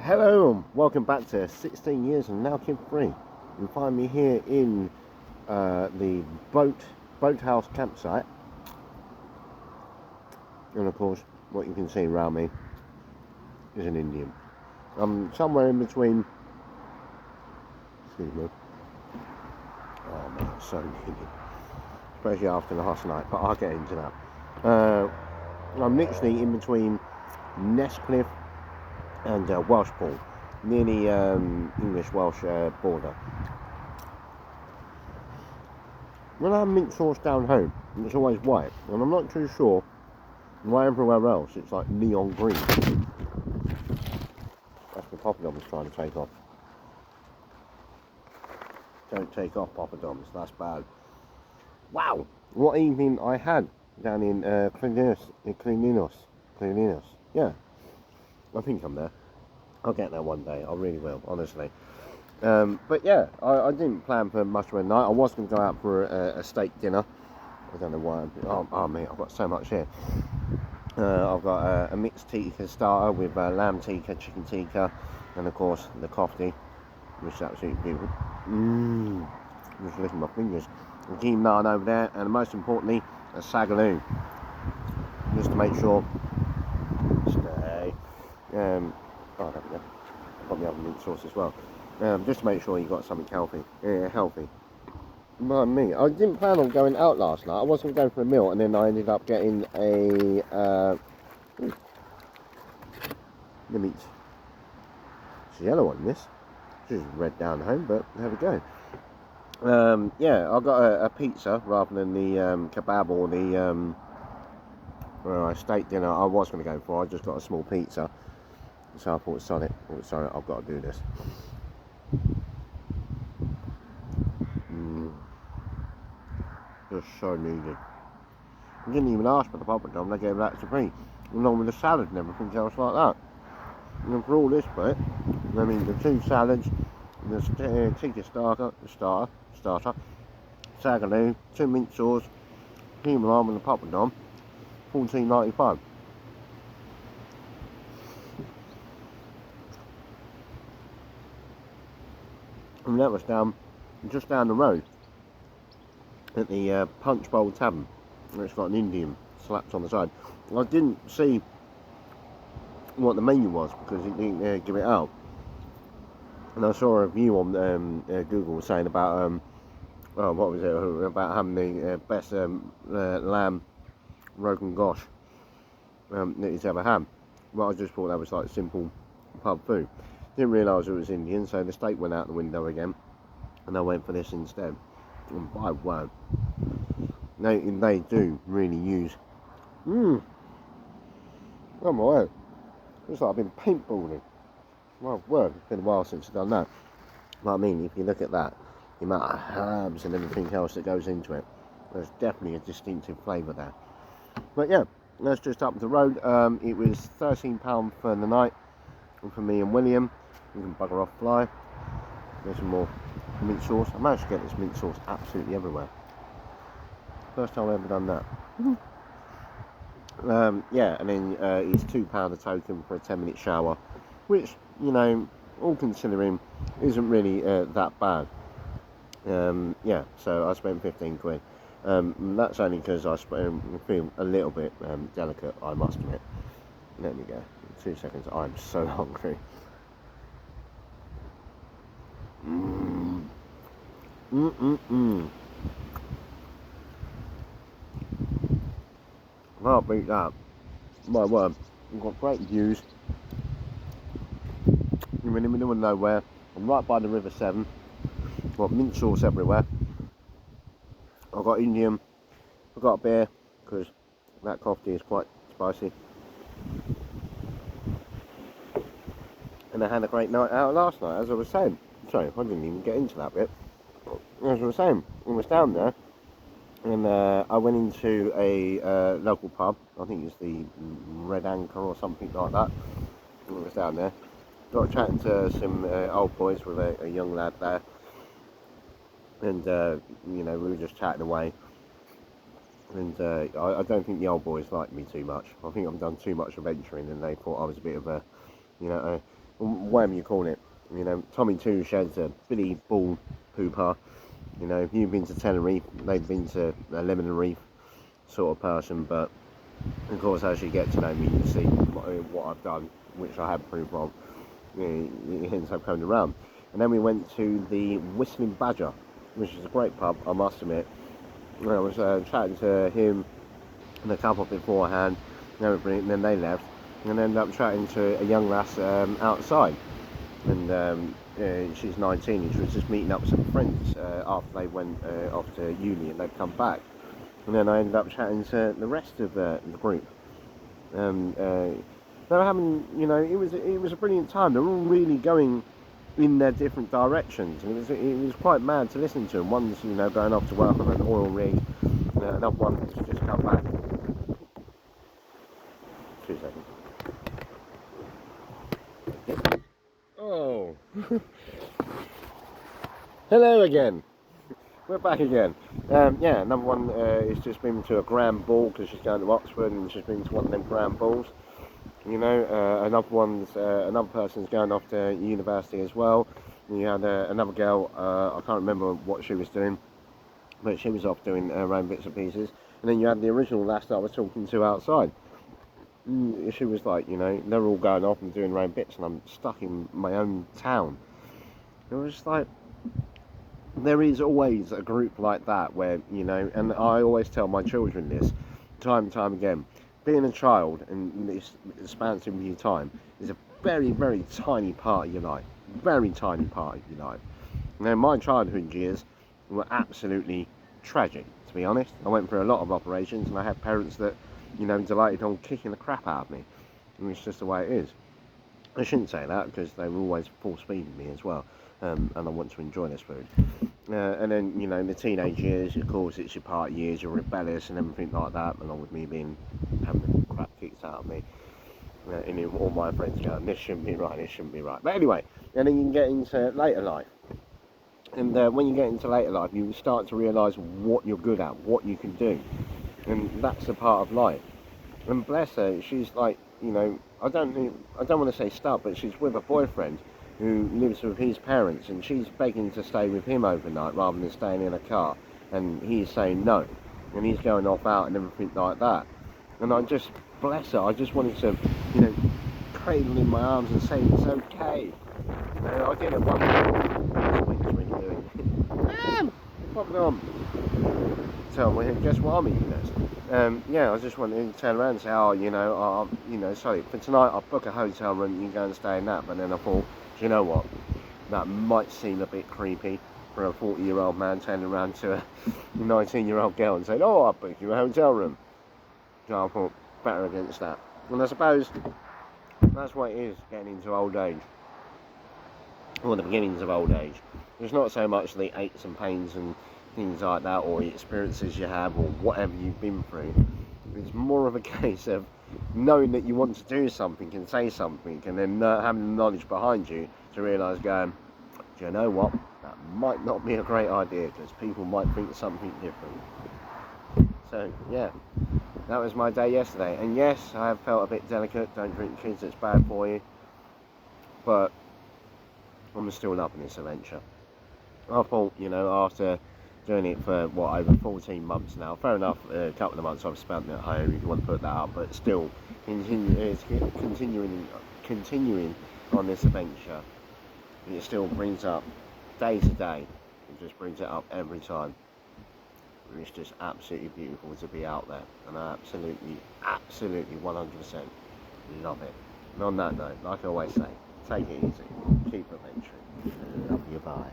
Hello and welcome back to 16 Years and Now Kid Free. You can find me here in the boathouse campsite. And of course, what you can see around me is an Indian. I'm somewhere in between. Excuse me. Oh man, it's so needy. Especially after the last night, but I'll get into that. I'm literally in between Nestcliff and Welshpool, near the English-Welsh border. When I have mint sauce down home, it's always white, and I'm not too sure why everywhere else it's like neon green. That's the poppadoms trying to take off. Don't take off, poppadoms, that's bad. Wow, what evening I had down in Cleninos. Yeah, I think I'm there. I'll get there one day, I really will, honestly. But yeah, I didn't plan for much of a night. I was going to go out for a steak dinner. I don't know why. Oh mate, I've got so much here. I've got a mixed tikka starter with lamb tikka, chicken tikka, and of course the kofti, which is absolutely beautiful. Just licking my fingers. A ghee naan over there, and most importantly, a sagaloo. Just to make sure. Stay. Oh, there we go. I've got the other mint sauce as well. Just to make sure you got something healthy. But me, I didn't plan on going out last night. I was going to go for a meal, and then I ended up getting the meat. It's a yellow one, this. It's just red down home, but there we go. Yeah, I got a pizza rather than the kebab or the steak dinner I was going to go for. I just got a small pizza, so I thought, sorry, I've got to do this. Just so needed. I didn't even ask for the poppadom, they gave that to me, along with the salad and everything else like that. And for all this bit, I mean the two salads, the tikka starter, sagaloo, 2 mint sauce, human arm and the poppadom, $14.95. And that was just down the road at the Punch Bowl Tavern, where it's got an Indian slapped on the side. I didn't see what the menu was because it didn't give it out. And I saw a review on Google saying about what was it, about having the best lamb rogan gosh that he's ever had. Well, I just thought that was like simple pub food. Didn't realise it was Indian, so the steak went out the window again, and I went for this instead. And by word, they do really use. Oh my word, it's like I've been paintballing. My word, it's been a while since I've done that. But I mean, if you look at that, the amount of herbs and everything else that goes into it, there's definitely a distinctive flavour there. But yeah, that's just up the road. It was £13 for the night, and for me and William. You can bugger off, fly. There's some more mint sauce. I managed to get this mint sauce absolutely everywhere. First time I've ever done that. Yeah, and then it's £2 a token for a 10-minute shower, which, you know, all considering, isn't really that bad. Yeah, so I spent 15 quid. That's only because I feel a little bit delicate, I must admit. Let me go. 2 seconds. I'm so hungry. Can't beat that. My word, we've got great views. We're in the middle of nowhere. I'm right by the River Severn. I've got mint sauce everywhere. I've got Indian. I've got a beer because that coffee is quite spicy. And I had a great night out last night, as I was saying. Sorry, I didn't even get into that bit. As I was saying, I was down there, and I went into a local pub. I think it's the Red Anchor or something like that. I was down there. Got chatting to some old boys with a young lad there. And, you know, we were just chatting away. And I don't think the old boys like me too much. I think I've done too much adventuring, and they thought I was a bit of a, you know, whatever you call it. You know, Tommy Two Sheds a Billy Ball Pooper. You know, you've been to Tenerife, they've been to Lemon Reef sort of person, but of course as you get to know me, you see what I've done, which I have proved wrong. You know, it ends up coming around. And then we went to the Whistling Badger, which is a great pub, I must admit. And I was chatting to him and a couple beforehand, and everything, and then they left, and ended up chatting to a young lass outside. And she's 19, and she was just meeting up with some friends after they went off to uni and they'd come back. And then I ended up chatting to the rest of the group. They were having, you know, it was a brilliant time. They were all really going in their different directions, and it was quite mad to listen to them. One's, you know, going off to work on an oil rig, another one has just come back. 2 seconds. Oh, hello again. We're back again. Yeah, another one has just been to a grand ball because she's going to Oxford, and she's been to one of them grand balls. You know, another person's going off to university as well. And you had another girl, I can't remember what she was doing, but she was off doing her own bits and pieces. And then you had the original lass that I was talking to outside. She was like, you know, they're all going off and doing their own bits, and I'm stuck in my own town. It was just like, there is always a group like that where, you know, and I always tell my children this time and time again, being a child and this expansive with your time is a very, very tiny part of your life. Very tiny part of your life. Now, my childhood years were absolutely tragic, to be honest. I went through a lot of operations, and I had parents that, you know, delighted on kicking the crap out of me. And it's just the way it is. I shouldn't say that, because they were always full speeding me as well. And I want to enjoy this food. And then, you know, in the teenage years, of course, it's your party years, you're rebellious and everything like that, along with me having the crap kicked out of me. And all my friends going, this shouldn't be right, this shouldn't be right. But anyway, and then you can get into later life. And when you get into later life, you start to realise what you're good at, what you can do. And that's a part of life. And bless her, she's like, you know, I don't want to say stuck, but she's with a boyfriend who lives with his parents, and she's begging to stay with him overnight rather than staying in a car, and he's saying no, and he's going off out and everything like that. And I just, bless her, I just wanted to, you know, cradle in my arms and say it's okay. I did it one week, really doing popping on. So well, guess what I'm eating next? Yeah, I just wanted to turn around and say, oh, you know, sorry, for tonight I'll book a hotel room, you can go and stay in that. But then I thought, do you know what? That might seem a bit creepy for a 40-year-old man turning around to a 19-year-old girl and saying, oh, I'll book you a hotel room. So I thought, better against that. And I suppose that's what it is, getting into old age. Or the beginnings of old age. It's not so much the aches and pains and things like that, or the experiences you have, or whatever you've been through. It's more of a case of knowing that you want to do something and say something, and then having the knowledge behind you to realise, going, do you know what, that might not be a great idea, because people might think something different. So yeah, that was my day yesterday. And yes, I have felt a bit delicate. Don't drink, kids, it's bad for you. But I'm still loving this adventure. I thought, you know, after doing it for over 14 months now, fair enough, a couple of months I've spent at home, if you want to put that up, but still continuing on this adventure. It still brings up day to day, it just brings it up every time. And it's just absolutely beautiful to be out there, and I absolutely 100% love it. And on that note, like I always say, take it easy, keep adventuring. Love you, bye.